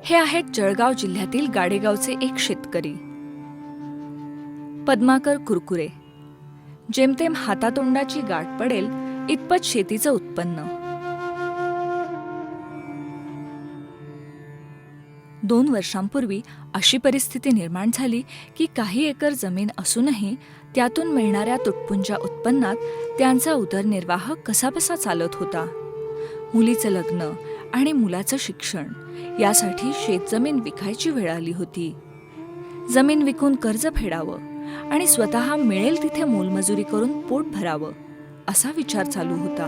हे आहेत जळगाव जिल्ह्यातील गाडेगावचे एक शेतकरी पद्माकर कुरकुरे. जेमतेम हातातोंडाची गाठ पडेल इतपत शेतीचं उत्पन्न. 2 वर्षांपूर्वी अशी परिस्थिती निर्माण झाली की काही एकर जमीन असूनही त्यातून मिळणाऱ्या तुटपुंज्या उत्पन्नात त्यांचा उदरनिर्वाह कसाबसा चालत होता. मुलीचं लग्न आणि मुलाचं शिक्षण यासाठी शेतजमीन विकायची वेळ आली होती. जमीन विकून कर्ज फेडावं आणि स्वतः मिळेल तिथे मोलमजुरी करून पोट भरावं असा विचार चालू होता.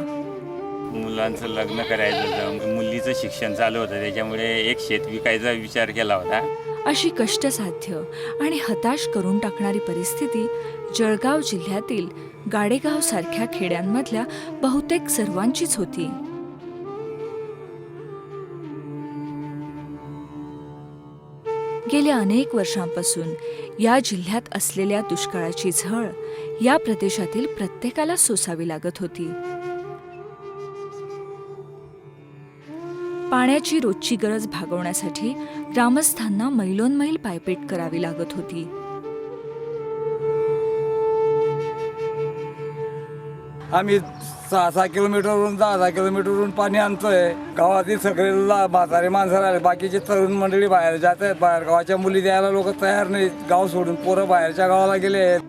मुलांचं लग्न करायचं होतं, मुलीचं शिक्षण चालू होतं, त्याच्यामुळे एक शेत विकायचा विचार केला होता. अशी कष्टसाध्य आणि हताश करून टाकणारी परिस्थिती जळगाव जिल्ह्यातील गाडेगाव सारख्या खेड्यांमधल्या बहुतेक सर्वांचीच होती. गेल्या अनेक वर्षांपासून या जिल्ह्यात असलेल्या दुष्काळाची झळ या प्रदेशातील प्रत्येकाला सोसावी लागत होती. पाण्याची रोजची गरज भागवण्यासाठी ग्रामस्थांना मैलोनमैल पायपीट करावी लागत होती. आम्ही 6 किलोमीटरवरून 10 किलोमीटरवरून पाणी आणतोय. गावातील सगळे म्हातारे माणसं राहिले, बाकीचे तरुण मंडळी बाहेर जात आहेत. बाहेर गावाच्या मुली द्यायला लोक तयार नाहीत. गाव सोडून पोरं बाहेरच्या गावाला गेले आहेत.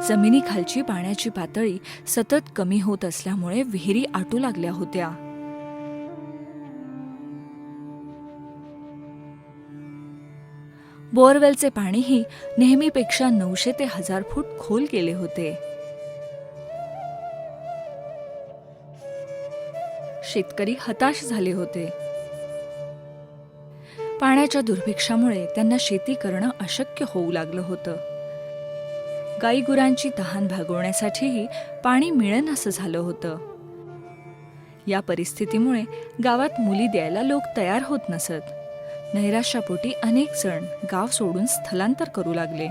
जमिनीखालची पाण्याची पातळी सतत कमी होत असल्यामुळे विहिरी आटू लागल्या होत्या. बोअरवेलचे पाणीही नेहमीपेक्षा 900 ते 1000 फूट खोल गेले होते. शेतकरी हताश झाले होते. पाण्याच्या दुर्भिक्षामुळे त्यांना शेती करणं अशक्य होऊ लागलं होतं. गाईगुरांची तहान भागवण्यासाठीही पाणी मिळेनासं झालं होतं. या परिस्थितीमुळे गावात मुली द्यायला लोक तयार होत नसत. नैराश्यापोटी अनेक जण गाव सोडून स्थलांतर करू लागले.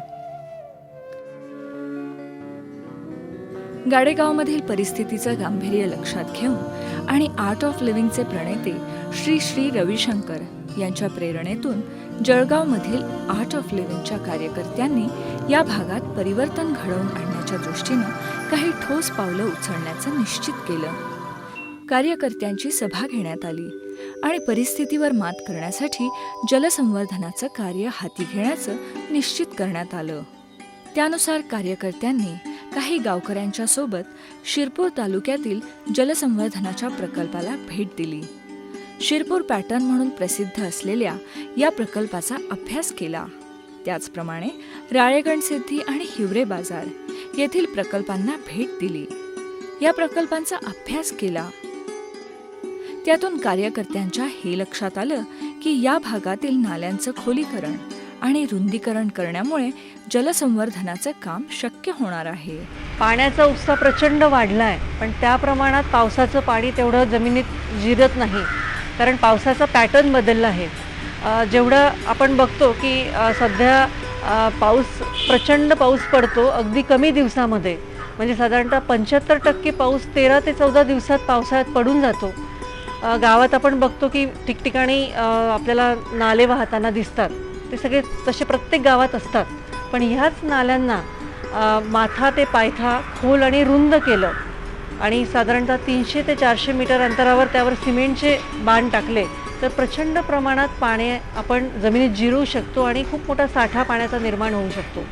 गाडेगावमधील परिस्थितीचं गांभीर्य लक्षात घेऊन आणि आर्ट ऑफ लिव्हिंगचे प्रणेते श्री श्री रविशंकर यांच्या प्रेरणेतून जळगावमधील आर्ट ऑफ लिव्हिंगच्या कार्यकर्त्यांनी या भागात परिवर्तन घडवून आणण्याच्या दृष्टीनं काही ठोस पावलं उचलण्याचं निश्चित केलं. कार्यकर्त्यांची सभा घेण्यात आली आणि परिस्थितीवर मात करण्यासाठी जलसंवर्धनाचं कार्य हाती घेण्याचं निश्चित करण्यात आलं. त्यानुसार कार्यकर्त्यांनी काही गावकऱ्यांच्या सोबत शिरपूर तालुक्यातील जलसंवर्धनाच्या प्रकल्पाला भेट दिली. शिरपूर पॅटर्न म्हणून प्रसिद्ध असलेल्या या प्रकल्पाचा अभ्यास केला. त्याचप्रमाणे राळेगणसिद्धी आणि हिवरे बाजार येथील प्रकल्पांना भेट दिली. या प्रकल्पांचा अभ्यास केला. त्यातून कार्यकर्त्यांच्या हे लक्षात आलं की या भागातील नाल्यांचं खोलीकरण आणि रुंदीकरण करण्यामुळे जलसंवर्धनाचं काम शक्य होणार आहे. पाण्याचा उपसा प्रचंड वाढलाय, पण त्या प्रमाणात पावसाचं पाणी तेवढं जमिनीत जिरत नाही, कारण पावसाचा पॅटर्न बदलला आहे. जेवढं आपण बघतो की सध्या प्रचंड पाऊस पडतो अगदी कमी दिवसामध्ये, म्हणजे साधारणतः 75% पाऊस 13 ते 14 दिवसात पावसाळ्यात पडून जातो. गावात आपण बघतो की ठिकठिकाणी आपल्याला नाले वाहताना दिसतात. ते सगळे तसे प्रत्येक गावात असतात, पण ह्याच नाल्यांना माथा ते पायथा खोल आणि रुंद केलं आणि साधारणतः 300 ते 400 मीटर अंतरावर त्यावर सिमेंटचे बांध टाकले तर प्रचंड प्रमाणात पाणी आपण जमिनीत जिरवू शकतो आणि खूप मोठा साठा पाण्याचा निर्माण होऊ शकतो.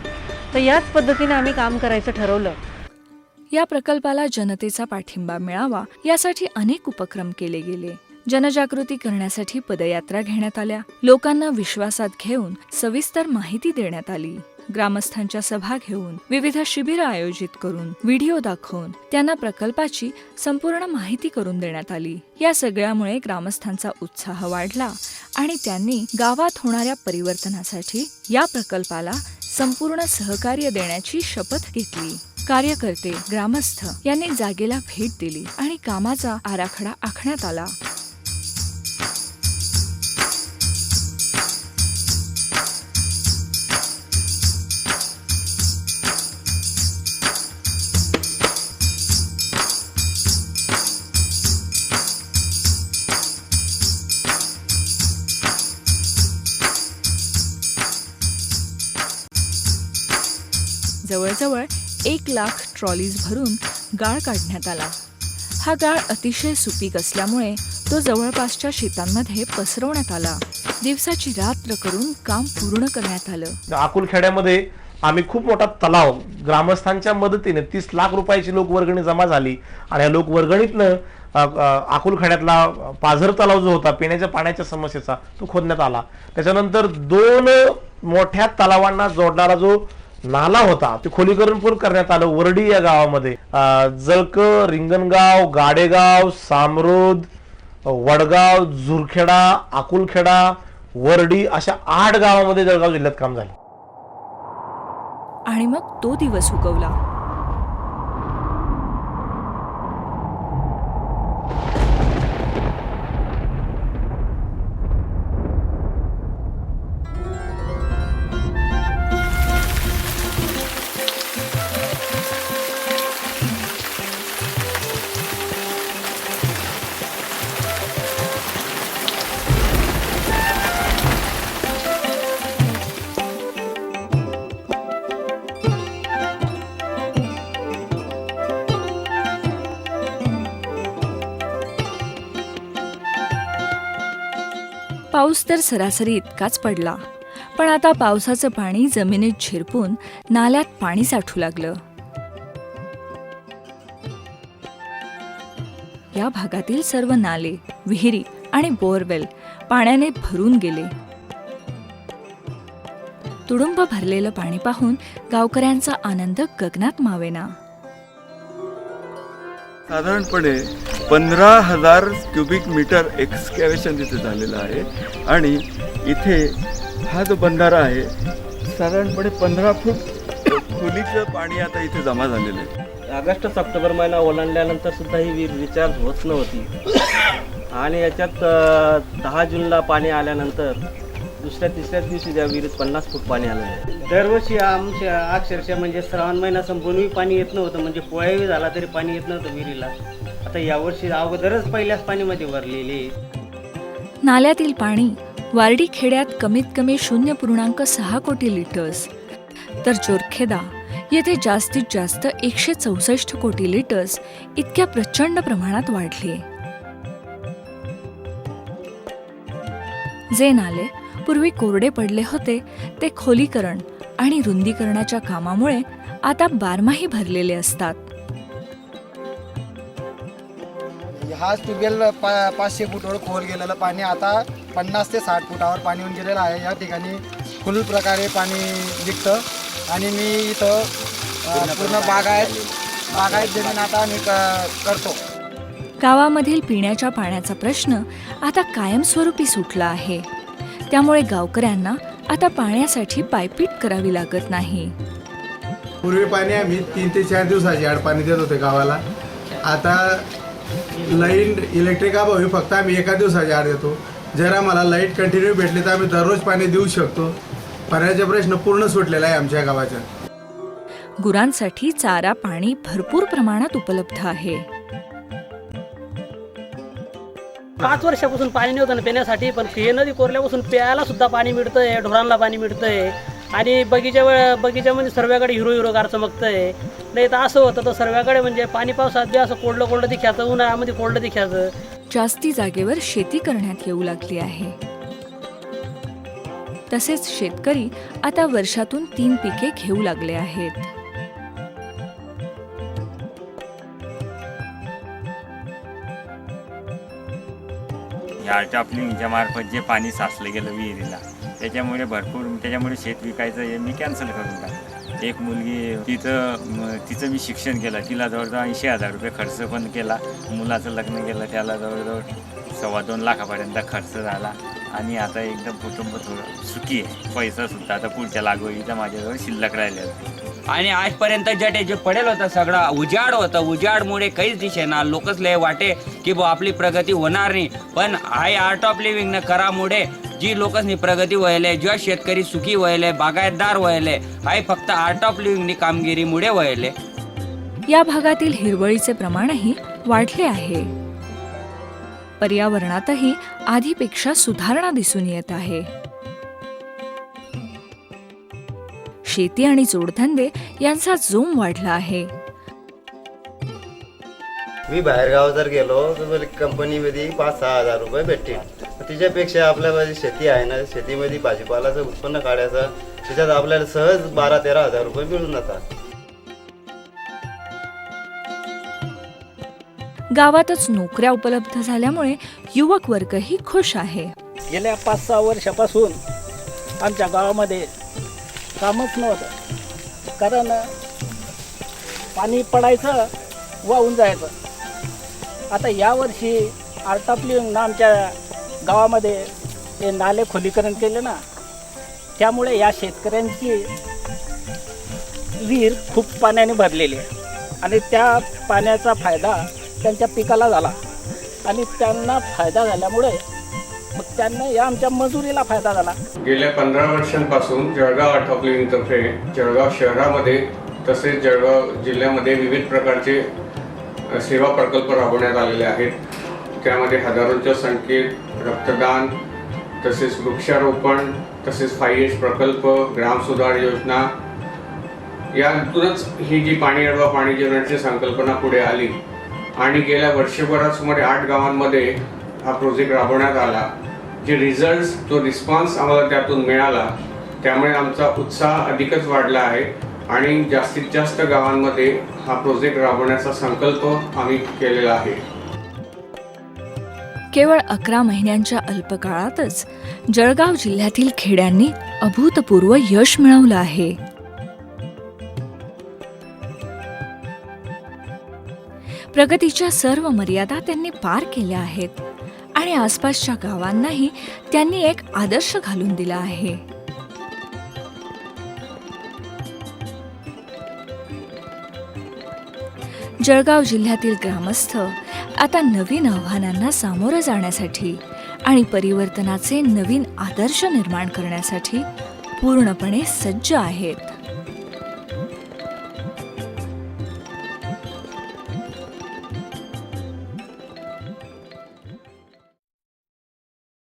तर याच पद्धतीने आम्ही काम करायचं ठरवलं. या प्रकल्पाला जनतेचा पाठिंबा मिळावा यासाठी अनेक उपक्रम केले गेले. जनजागृती करण्यासाठी पदयात्रा घेण्यात आल्या. लोकांना विश्वासात घेऊन सविस्तर माहिती देण्यात आली. ग्रामस्थांच्या सभा घेऊन विविध शिबिरं आयोजित करून व्हिडिओ दाखवून त्यांना प्रकल्पाची संपूर्ण माहिती करून देण्यात आली. या सगळ्यामुळे ग्रामस्थांचा उत्साह वाढला आणि त्यांनी गावात होणाऱ्या परिवर्तनासाठी या प्रकल्पाला संपूर्ण सहकार्य देण्याची शपथ घेतली. कार्यकर्ते, ग्रामस्थ यांनी जागेला भेट दिली आणि कामाचा आराखडा आखण्यात आला. जवळजवळ 1,00,000 ट्रॉलीज भरून गाळ काढण्यात आला. हा गाळ अतिशय सुपीक असल्यामुळे तो जवळपासच्या शेतांमध्ये पसरवण्यात आला. दिवसाची रात्र करून काम पूर्ण करण्यात आलं. अकोलखेड्यामध्ये आम्ही खूप मोठा तलाव ग्रामस्थांच्या मदतीने 30 लाख रुपयाची लोकवर्गणी जमा झाली आणि या लोकवर्गणीतनं अकोलखेड्यातला पाझर तलाव जो होता पिण्याच्या पाण्याच्या समस्येचा तो खोदण्यात आला. त्याच्यानंतर 2 मोठ्या तलावांना जोडणारा जो नाला होता ते खोलीकरण पूर्ण करण्यात आलं. वरडी या गावामध्ये जळक, रिंगणगाव, गाडेगाव, सामरोद, वडगाव, झुरखेडा, अकोलखेडा, वरडी अशा 8 गावामध्ये जळगाव जिल्ह्यात काम झाले. आणि मग तो दिवस उगवला. पाऊस तर सरासरी इतकाच पडला, पण आता पावसाचं पाणी जमिनीत झिरपून नाल्यात पाणी साठू लागलं. या भागातील सर्व नाले, विहिरी आणि बोअरवेल पाण्याने भरून गेले. तुडुंब भरलेलं पाणी पाहून गावकऱ्यांचा आनंद गगनात मावेना. साधारणपणे 15,000 क्युबिक मीटर एक्सकॅव्हेशन तिथे झालेलं आहे आणि इथे हा जो बंधारा आहे साधारणपणे 15 फूट खोलीचं पाणी आता इथे जमा झालेलं आहे. ऑगस्ट सप्टेंबर महिना ओलांडल्यानंतर सुद्धा ही विहीर रिचार्ज होत नव्हती आणि याच्यात 10 जूनला पाणी आल्यानंतर दुसऱ्या तिसऱ्या दिवशी त्या विहिरीत 50 फूट पाणी आलं आहे. दरवर्षी आमच्या अक्षरशः म्हणजे श्रावण महिना संपूर्णही पाणी येत नव्हतं, म्हणजे पोळ्याही झाला तरी पाणी येत नव्हतं विहिरीला. आता यावर्षी अगोदरच पहिल्याच पाणीमध्ये भरलेले. नाल्यातील पाणी वारडी खेड्यात कमीत कमी 0.6 कोटी लिटर्स, तर जोरखेदा येथे जास्तीत जास्त 164 कोटी लिटर्स इतक्या प्रचंड प्रमाणात वाढले. जे नाले पूर्वी कोरडे पडले होते ते खोलीकरण आणि रुंदीकरणाच्या कामामुळे आता बारमाही भरलेले असतात. हा ट्यूबवेल 500 फुटावर खोल गेलेलं पाणी आता 50 ते 60 फुटावर पाणी येऊन गेलेलं आहे. या ठिकाणी फुल प्रकारे पाणी निघतं आणि मी इथं पूर्ण बागायत जमीन आता मी करतो. गावामधील पिण्याच्या पाण्याचा प्रश्न आता कायमस्वरूपी सुटला आहे. त्यामुळे गावकऱ्यांना आता पाण्यासाठी पायपीट करावी लागत नाही. पूर्वी पाणी आम्ही 3 ते 4 दिवसाची आड पाणी देत होते गावाला. आता लाईट इलेक्ट्रिक अभावी फक्त आम्ही 1 दिवसाची आड देतो. जर आम्हाला लाईट कंटिन्यू भेटली तर आम्ही दररोज पाणी देऊ शकतो. पाण्याचा प्रश्न पूर्ण सुटलेला आहे आमच्या गावाचा. गुरांसाठी चारा पाणी भरपूर प्रमाणात उपलब्ध आहे. 5 वर्षापासून पाणी नव्हतं ना पिण्यासाठी, पण हे नदी कोरल्यापासून प्यायला सुद्धा पाणी मिळतंय, ढोरांना पाणी मिळतंय आणि बगीच्यामध्ये सर्व्याकडे हिरोगार चमकतंय. नाही तर असं होतं तर सर्व्याकडे म्हणजे पाणी पावसात बी असं कोरडं दिखायचं, उन्हाळ्यामध्ये कोरडं दिखायचं. जास्ती जागेवर शेती करण्यात येऊ लागली आहे. तसेच शेतकरी आता वर्षातून 3 पिके घेऊ लागले आहेत. या टॉपलिंगच्या मार्फत जे पाणी साचलं गेलं विहिरीला त्याच्यामुळे शेत विकायचं हे मी कॅन्सल करून टाकलं. एक मुलगी तिचं मी शिक्षण केलं, तिला जवळजवळ 80,000 रुपये खर्च पण केला. मुलाचं लग्न केलं, त्याला जवळजवळ 2.25 लाखापर्यंत खर्च झाला आणि आता एकदम कुटुंब थोडं सुखी आहे. पैसा सुद्धा आता पुढच्या लागवडीचा माझ्याजवळ शिल्लक राहिलेला. आणि आजपर्यंत जे पडेल होतं सगळं उजाड होतं. उजाडमुळे काहीच दिसेना. लोकच लय वाटे की आपली प्रगती होणार नाही, पण हाय आर्ट ऑफ लिव्हिंगनं करामुळे जी लोकांनी प्रगती व्हायले, जेव्हा शेतकरी सुखी व्हायले, बागायतदार व्हायले, हाय फक्त आर्ट ऑफ लिव्हिंगनी कामगिरीमुळे व्हायले. या भागातील हिरवळीचे प्रमाणही वाढले आहे. पर्यावरणातही आधीपेक्षा सुधारणा दिसून येत आहे. शेती आणि जोडधंदे यांचा जोम वाढला आहे. मी बाहेरगाव जर गेलो तर मला कंपनीमध्ये 5-6 हजार रुपये भेटतील. तिच्यापेक्षा आपल्यामध्ये शेती आहे ना, शेतीमध्ये भाजीपालाचं उत्पन्न काढायचं, त्याच्यात आपल्याला सहज 12-13 हजार रुपये मिळून जातात. गावातच नोकऱ्या उपलब्ध झाल्यामुळे युवक वर्गही खुश आहे. गेल्या 5-6 वर्षापासून आमच्या गावामध्ये कामच नव्हतं, कारण पाणी पडायचं वाहून जायचं. आता यावर्षी आर्ट ऑफ लिव्हिंगनं आमच्या गावामध्ये हे नाले खोलीकरण केले ना, त्यामुळे या शेतकऱ्यांची विहीर खूप पाण्याने भरलेली आहे आणि त्या पाण्याचा फायदा त्यांच्या पिकाला झाला आणि त्यांना फायदा झाल्यामुळे मग त्यांना या आमच्या मजुरीला फायदा झाला. गेल्या 15 वर्षांपासून जळगाव आर्ट ऑफ लिव्हिंगतर्फे जळगाव शहरामध्ये तसेच जळगाव जिल्ह्यामध्ये विविध प्रकारचे सेवा प्रकल्प राबवण्यात आलेले आहेत. त्यामध्ये हजारोंच्या संख्येत रक्तदान, तसेच वृक्षारोपण, तसेच 5H प्रकल्प, ग्रामसुधार योजना, यातूनच ही जी पाणी अडवा पाणी जिरवण्याची संकल्पना पुढे आली आणि गेल्या वर्षभरात सुमारे 8 गावांमध्ये हा प्रोजेक्ट राबवण्यात आला. जे रिझल्ट्स, जो रिस्पॉन्स आम्हाला त्यातून मिळाला, त्यामुळे आमचा उत्साह अधिकच वाढला आहे आणि जास्तीत जास्त गावांमध्ये हा प्रोजेक्ट राबवण्याचा संकल्प आम्ही केलेला आहे. केवळ 11 महिन्यांच्या अल्पकाळातच जळगाव जिल्ह्यातील खेड्यांनी अभूतपूर्व यश मिळवलं आहे. प्रगतीच्या सर्व मर्यादा त्यांनी पार केल्या आहेत आणि आसपासच्या गावांनाही त्यांनी एक आदर्श घालून दिला आहे. जळगाव जिल्ह्यातील ग्रामस्थ आता नवीन आव्हानांना सामोरं जाण्यासाठी आणि परिवर्तनाचे नवीन आदर्श निर्माण करण्यासाठी पूर्णपणे सज्ज आहेत.